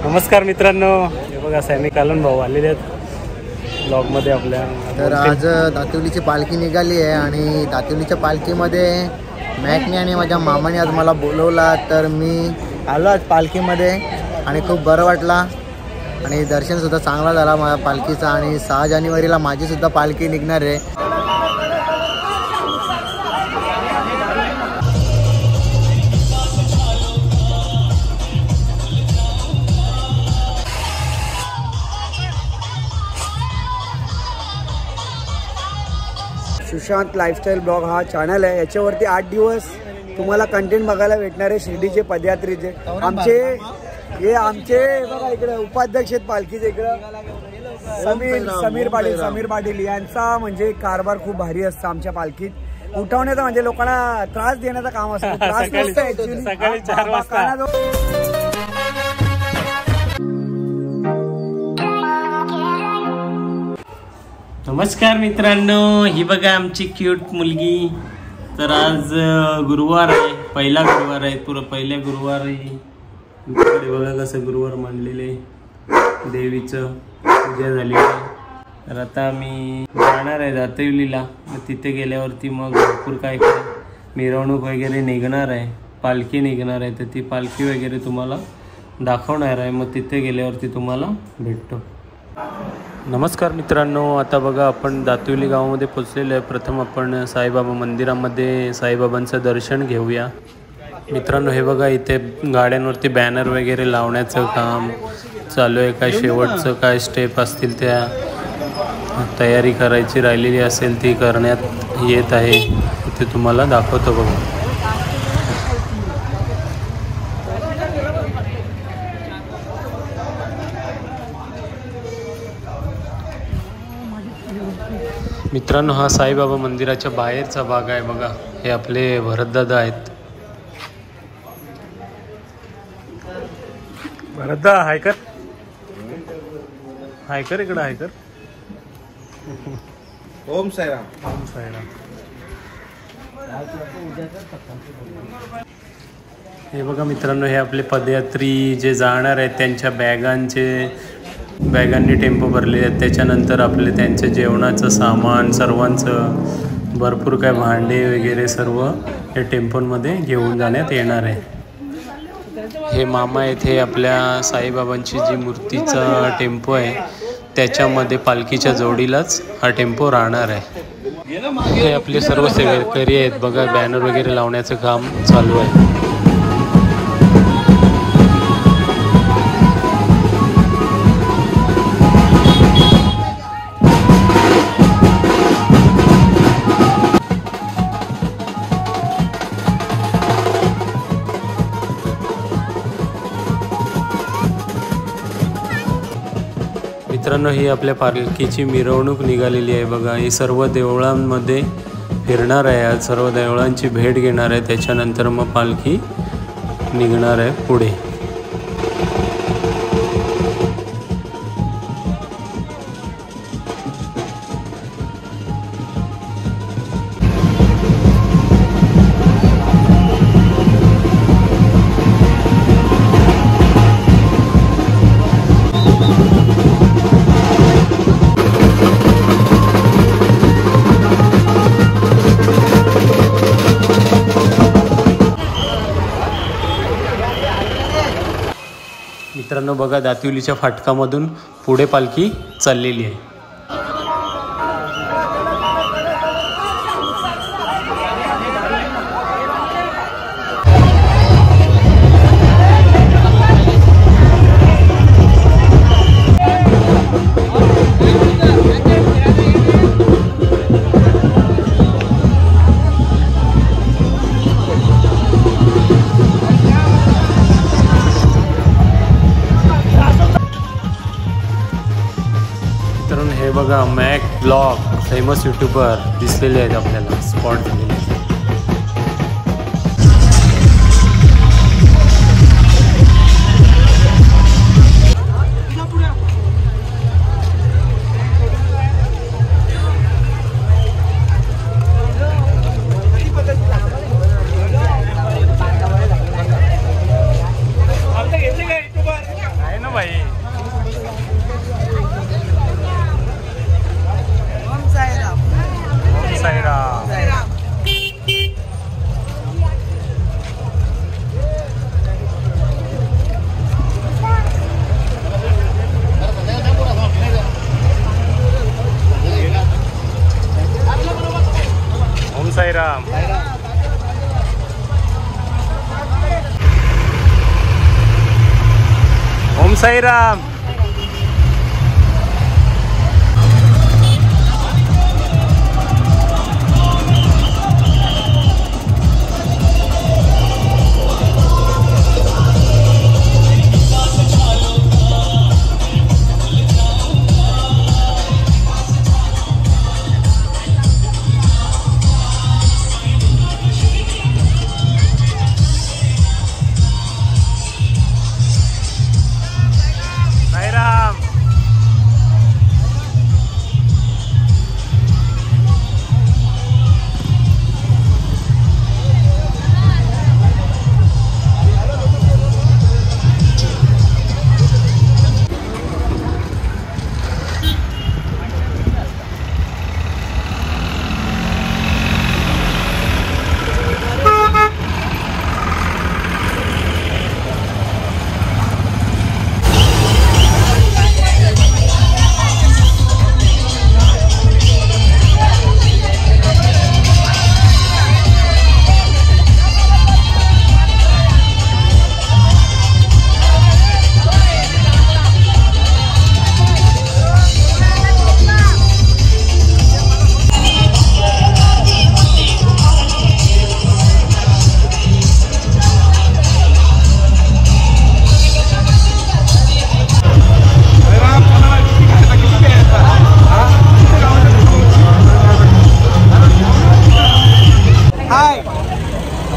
नमस्कार मित्रांनो, हे बघा सैनिक कालन भाऊ आलेले आहेत ब्लॉगमध्ये आपल्या. तर आज दातिवलीची पालखी निघाली आहे आणि दातिवलीच्या पालखीमध्ये मॅकनी आणि माझ्या मामाने आज मला बोलवला. तर मी आलो आज पालखीमध्ये आणि खूप बरं वाटला आणि दर्शनसुद्धा चांगला झाला माझ्या पालखीचा. आणि 6 जानेवारीला माझीसुद्धा पालखी निघणार आहे. सुशांत लाईफस्टाईल ब्लॉग हा चॅनल आहे. याच्यावरती 8 दिवस तुम्हाला कंटेंट बघायला भेटणार आहे. शिर्डीचे पदयात्रीचे आमचे बघा इकडे उपाध्यक्ष आहेत पालखीचे. इकडं समीर पाटील यांचा म्हणजे कारभार खूप भारी असतं आमच्या पालखीत. उठवण्याचा म्हणजे लोकांना त्रास देण्याचं काम असतं. त्रास नसतं ऍक्च्युली. सकाळी 4 वाजता. नमस्कार मित्रांनो, ही बघा आमची क्यूट मुलगी. तर आज गुरुवार आहे, पहिला गुरुवार आहे. पहिल्या गुरुवार आहे. इकडे बघा कसं गुरुवार मांडलेले, देवीचं पूजा झाली आहे. तर आता मी जाणार आहे दातिवलीला. मग तिथे गेल्यावरती मग भरपूर काय मिरवणूक वगैरे निघणार आहे, पालखी निघणार आहे. तर ती पालखी वगैरे तुम्हाला दाखवणार आहे. मग तिथे गेल्यावरती तुम्हाला भेटतो. नमस्कार मित्रांनो, आता बघा आपण दातिवली गावामध्ये पोचलेलो आहे. प्रथम आपण साईबाबा मंदिरामध्ये साईबाबांचं दर्शन घेऊया. मित्रांनो हे बघा इथे गाड्यांवरती बॅनर वगैरे लावण्याचं काम चालू आहे. काय शेवटचं काय स्टेप असतील त्या तयारी करायची राहिलेली असेल ती करण्यात येत आहे. ते तुम्हाला दाखवतो बघा. मित्रांनो हा साईबाबा मंदिराच्या बाहेरचा भाग आहे बघा. हे आपले भरतदादा आहेत. भरतदा हायकर इकडं हायकर. ओम साईराम. ओम साईराम. हे बघा मित्रांनो, हे आपले पदयात्री जे जाणार आहेत त्यांच्या बॅगांनी टेम्पो भरले आहेत. त्याच्यानंतर आपले त्यांचं जेवणाचं सामान सर्वांचं भरपूर काय भांडे वगैरे सर्व हे टेम्पोमध्ये घेऊन जाण्यात येणार आहे. हे मामा आहेत, हे आपल्या साईबाबांची जी मूर्तीचा टेम्पो आहे त्याच्यामध्ये पालखीच्या जोडीलाच हा टेम्पो राहणार आहे. हे आपले सर्व सेवेकरी आहेत बघा. बॅनर वगैरे लावण्याचं काम चालू आहे. मित्रांनो ही आपल्या पालखीची मिरवणूक निघालेली आहे बघा. ही सर्व देवळांमध्ये फिरणार आहे. आज सर्व देवळांची भेट घेणार आहे. त्याच्यानंतर मग पालखी निघणार आहे पुढे. मित्रांनो बघा दातिवलीच्या फाटकामधून पुढे पालखी चाललेली आहे. हे बघा मॅक ब्लॉग फेमस यूट्यूबर दिसलेले आहेत आपल्याला स्पॉट झालेले. ओम साईराम.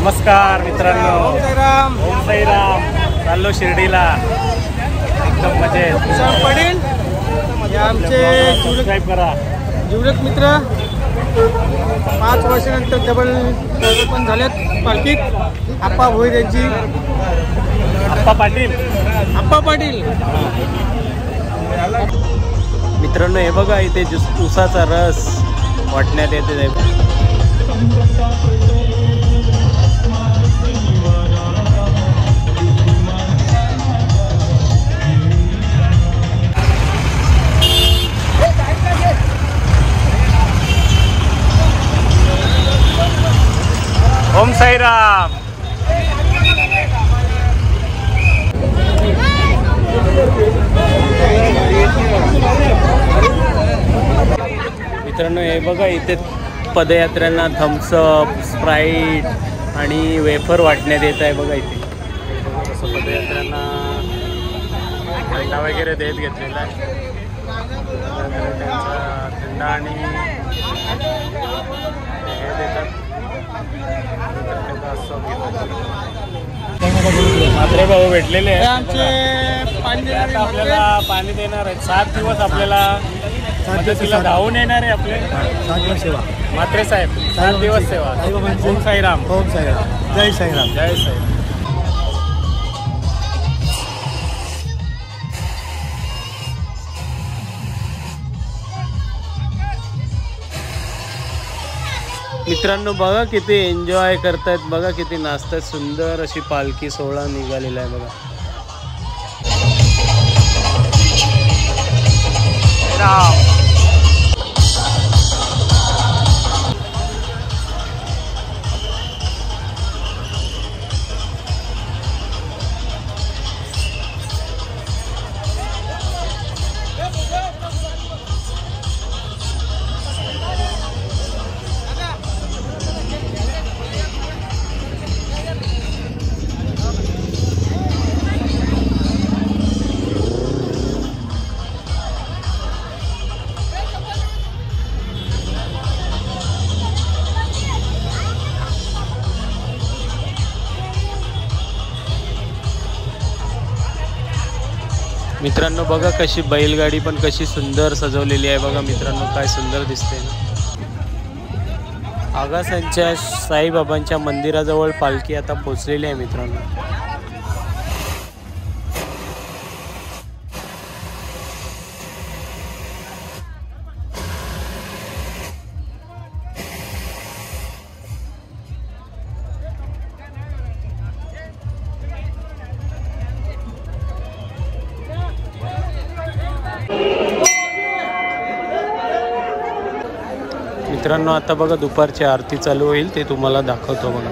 नमस्कार मित्रांनो. ओम साईराम. चाललो शिर्डीला. एकदम मजेत. पडेल आमचे सबस्क्राईब करा. जीवलग मित्र 5 वर्षानंतर डबल पण झाल्यात पालखीत. आप्पा भोई त्यांची. आप्पा पाटील. आप्पा पाटील. मित्रांनो हे बघा इथे ऊसाचा रस वाटण्यात येते. ओम साईराम. मित्रांनो हे बघा इथे पदयात्र्यांना थम्सअप, स्प्राईट आणि वेफर वाटण्यात येत आहे. बघा इथे असं पदयात्र्यांना थंडा वगैरे देत घेतलेला आहे. थंडा आणि हे देतात. म्हात्रे भाऊ भेटलेले आहेत. आता आपल्याला पाणी देणार आहेत. 7 दिवस आपल्याला मदतीला धावून येणार आहे आपले म्हात्रे साहेब. 7 दिवस सेवा. ओम साईराम. ओम साईराम. जय साईराम. जय साईराम. मित्रांनो बघा किती एन्जॉय करतायत. बघा किती नाचतात. सुंदर अशी पालखी सोहळा निघालेला आहे बघा. मित्रांनो बघा कशी बैलगाडी पण कशी सुंदर सजवलेली आहे बघा. मित्रांनो काय सुंदर दिसते. आगासांच्या साईबाबांच्या मंदिराजवळ पालखी आता पोहोचलेली आहे मित्रांनो. मित्रांनो आता बघा दुपारची आरती चालू होईल ते तुम्हाला दाखवतो बघा.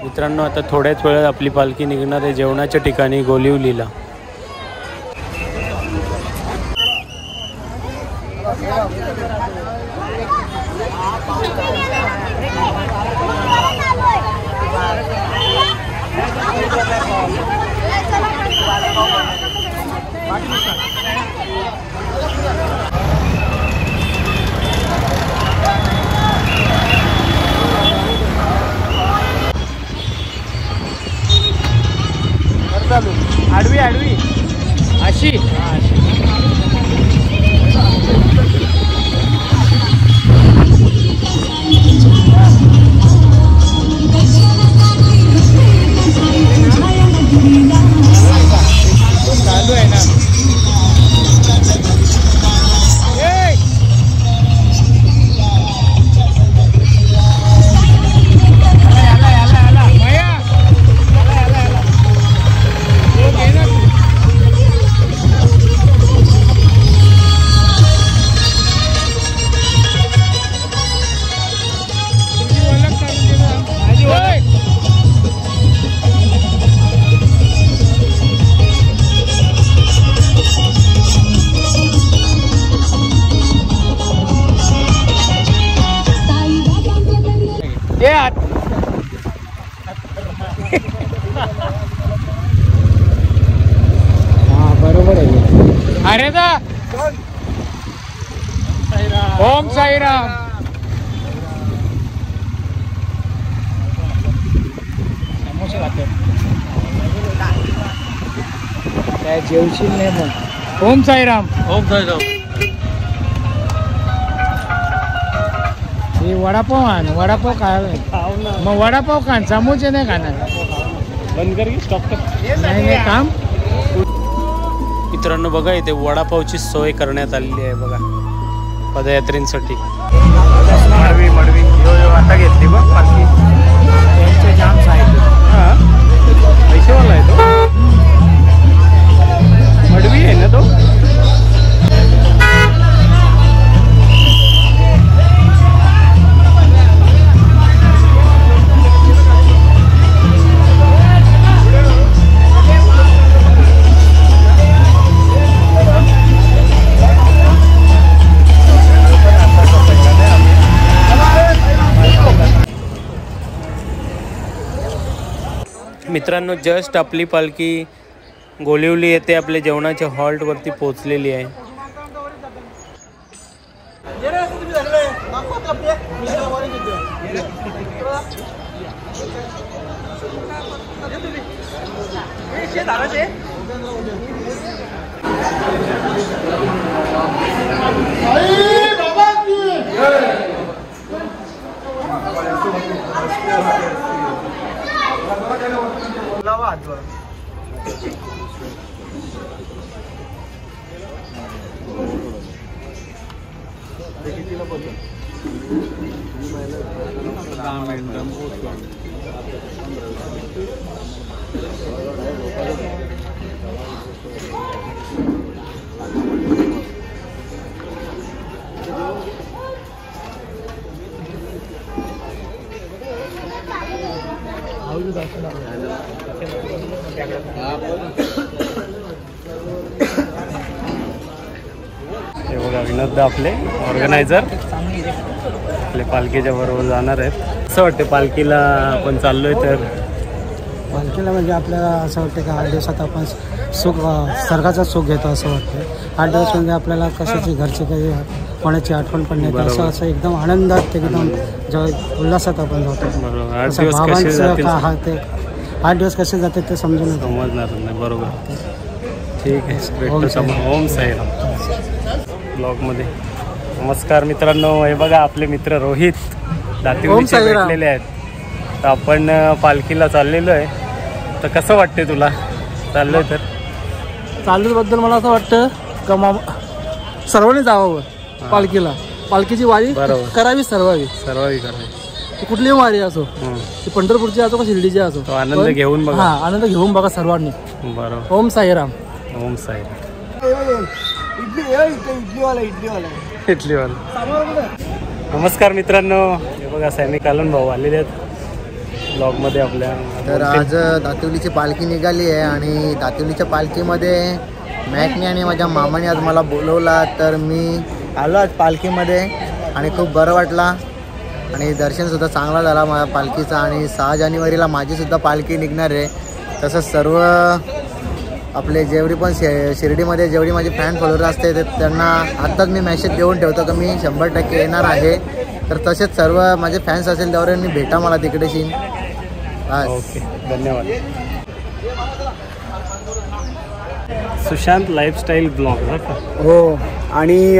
मित्रांनो, आता थोड्याच वेळात आपली पालखी निघणार आहे जेवणाच्या ठिकाणी गोलिवलीला. आडवी आडवी अशी चालू आहे ना. बरोबर आहे. अरे दा ओम साईराम. काय जेवशील नाही मग. ओम साईराम. ओम साईराम. हे वडापाव आण. वडापाव काय मग वडापाव खाण. समोसे नाही खाणार. बंद कर की स्टॉप कर. नाही काम. मित्रांनो बघा, इथे वडापावची सोय करण्यात आलेली आहे बघा पदयात्रींसाठी. मडवी आता घेतली बघ पालखी. त्यांचे जाम साहेब पैसेवाला आहे तो. मडवी आहे ना तो. मित्रांनो, जस्ट आपली पालखी गोलिवली येथे आपल्या जेवणाच्या हॉल्टवरती पोहोचलेली आहे. हे बघा, विनोद आपले ऑर्गनायझर आपल्या पालखीच्या बरोबर जाणार आहेत. असं वाटते पालखीला आपण चाललोय तर पालखीला म्हणजे आपल्याला असं वाटतं की 8 दिवसात आपण सुख स्वर्गाचं सुख घेतो असं वाटतं. 8 दिवस म्हणजे आपल्याला कशाची घरची काही कोणाची आठवण पण नाही, असं असं एकदम आनंदात एकदम उल्हासात आपण जातो. हा ते 8 दिवस कसे जाते ते समजून समजणार नाही. बरोबर, ठीक आहे. ओम साईराम ब्लॉगमध्ये नमस्कार मित्रांनो. हे बघा आपले मित्र रोहित दातिवलीचे भेटलेले आहेत. तर आपण पालखीला चाललेलो आहे. तर कसं वाटते तुला चाललोय? तर चालल्याबद्दल मला असं वाटतं का सर्वांनी जावं पालखीला. पालखीची वारी करावी, सर्वावी करावी. कुठलीही वारी असो, ती पंढरपूरची असो का शिर्डीची असो, तो आनंद घेऊन बघा. आनंद घेऊन बघा सर्वांनी. बरोबर. ओम साईराम. ओम साईराम. इडलीवाला. नमस्कार मित्रांनो. हे बघा सॅमी कालन भाऊ आलेले आहेत ब्लॉगमध्ये आपल्या. तर आज दातिवलीची पालखी निघाली आहे आणि दातिवलीच्या पालखीमध्ये मॅकनी आणि माझ्या मामाने आज मला बोलवला. तर मी आलो आज पालखीमध्ये आणि खूप बरं वाटला आणि दर्शनसुद्धा चांगला झाला माझ्या पालखीचा. आणि 6 जानेवारीला माझीसुद्धा पालखी निघणार आहे. तसंच सर्व आपले जेवढी पण शिर्डीमध्ये जेवढी माझी फॅन फॉलोअर असते ते त्यांना आत्ताच मी मेसेज देऊन ठेवतो की मी 100% येणार आहे. तर तसेच सर्व माझे फॅन्स असेल त्यावरांनी भेटा मला तिकडेशी. ओके, धन्यवाद. Sushant lifestyle blog. हो, आणि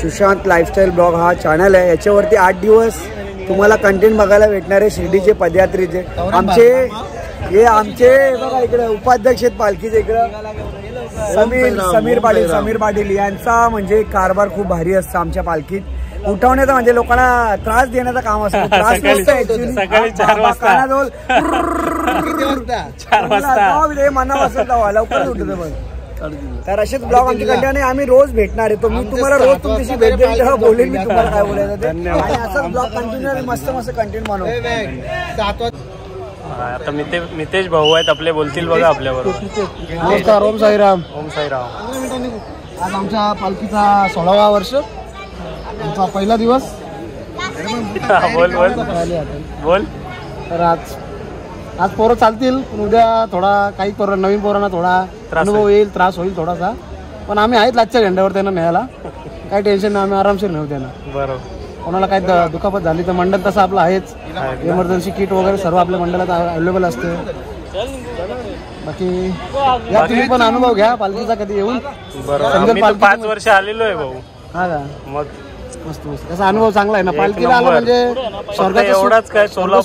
सुशांत लाईफस्टाईल ब्लॉग हा चॅनल आहे. याच्यावरती 8 दिवस तुम्हाला कंटेंट बघायला भेटणार आहे शिर्डीचे पदयात्रेचे. आमचे बघा इकडे उपाध्यक्ष आहेत पालखीचे. इकडं समीर पाटील यांचा म्हणजे कारभार खूप भारी असतं आमच्या पालखीत. उठवण्याचा म्हणजे लोकांना त्रास देण्याचं काम असतं. त्रास सकाळी 4 वाजता मना वाजता लवकर उठतो. तर असेच ब्लॉग आमचे कंटिन्यू आम्ही रोज भेटणार आहे. तो मी तुम्हाला रोज तुमच्याशी भेट देईल तेव्हा बोलेल मी तुम्हाला काय बोलायचं ते. आणि असंच ब्लॉग कंटिन्यू मस्त मस्त कंटेंट बनवू. आता मितेश भाऊ आहेत आपले, बोलतील बघा आपल्याबरोबर. नमस्कार. ओम साईराम. ओम साईराम. आज आमच्या पालखीचा 16वा वर्ष, आमचा पहिला दिवस. बोल. तर आज पोरं चालतील, पण उद्या थोडा काही नवीन पोरांना थोडा अनुभव येईल, त्रास होईल थोडासा. पण आम्ही आहेत लाचच्या झेंड्यावर त्यांना न्यायला. काही टेन्शन नाही, आम्ही आरामशीर नेऊ त्यांना. बरोबर. कोणाला काही दुखापत झाली तर मंडळ तसं आपलं आहेच. इमर्जन्सी किट वगैरे सर्व आपल्या मंडळात अवेलेबल असते. बाकी या तुम्ही पण अनुभव घ्या पालखीचा कधी येऊन. बरोबर. 5 वर्ष आलेलो आहे भाऊ. हा का? मग मस्त मस्त. त्याचा अनुभव चांगला आहे ना पालखीला आला म्हणजे स्वर्गाचा. एवढाच काय चोला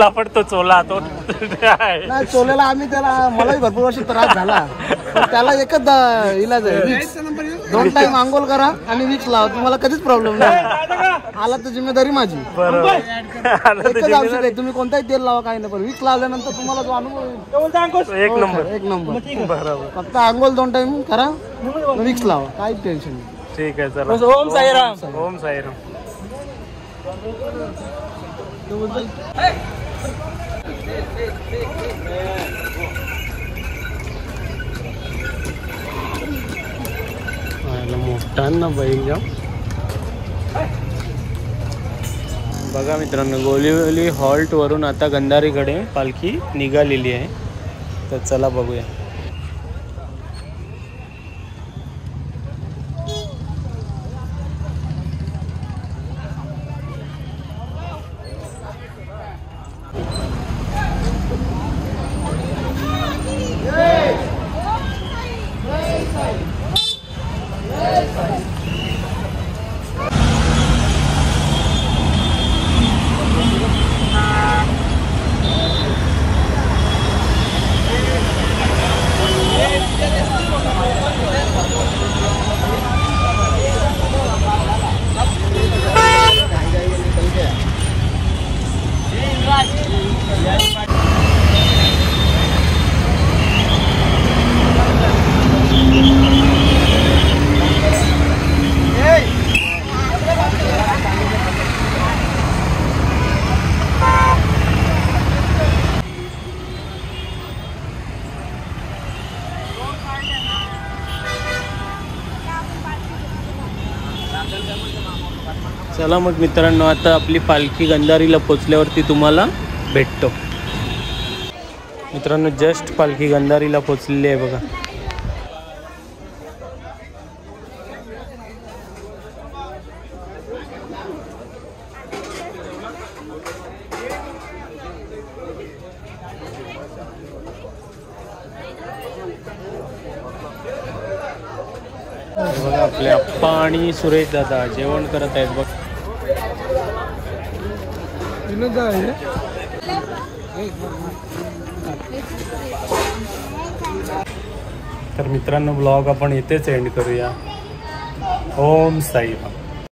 पडतो चोला तो नाही. चोलेला आम्ही त्याला मलाही भरपूर वर्ष त्रास झाला, पण त्याला एकच इलाज आहे, विक्स. 2 टाइम आंघोळ करा आणि विक्स लावा, तुम्हाला कधीच प्रॉब्लेम नाही. आला तर जिम्मेदारी माझी. एकच औषध आहे, तुम्ही कोणताही तेल लावा काही नाही, पण विक्स लावल्यानंतर तुम्हाला जो अनुभव एक नंबर. बरोबर. फक्त आंघोळ 2 टाइम करा, विक्स लावा, काही टेन्शन नाही. ठीक आहे, चला. ओम साईराम. ओम साईराम. मोठा ना बैल जाऊ. बघा मित्रांनो, गोलिवली हॉल्ट वरून आता गंधारीकडे पालखी निघालेली आहे. तर चला बघूया. चला मग मित्रांनो, आता आपली पालखी गंधारीला पोचल्यावरती तुम्हाला भेटतो. मित्रांनो जस्ट पालखी गंधारीला पोचलेली आहे बघा. बघा आपले अप्पा आणि सुरेश दादा जेवण करत आहेत बघ. तर मित्रांनो ब्लॉग आपण इथेच एंड करूया. ओम साईराम.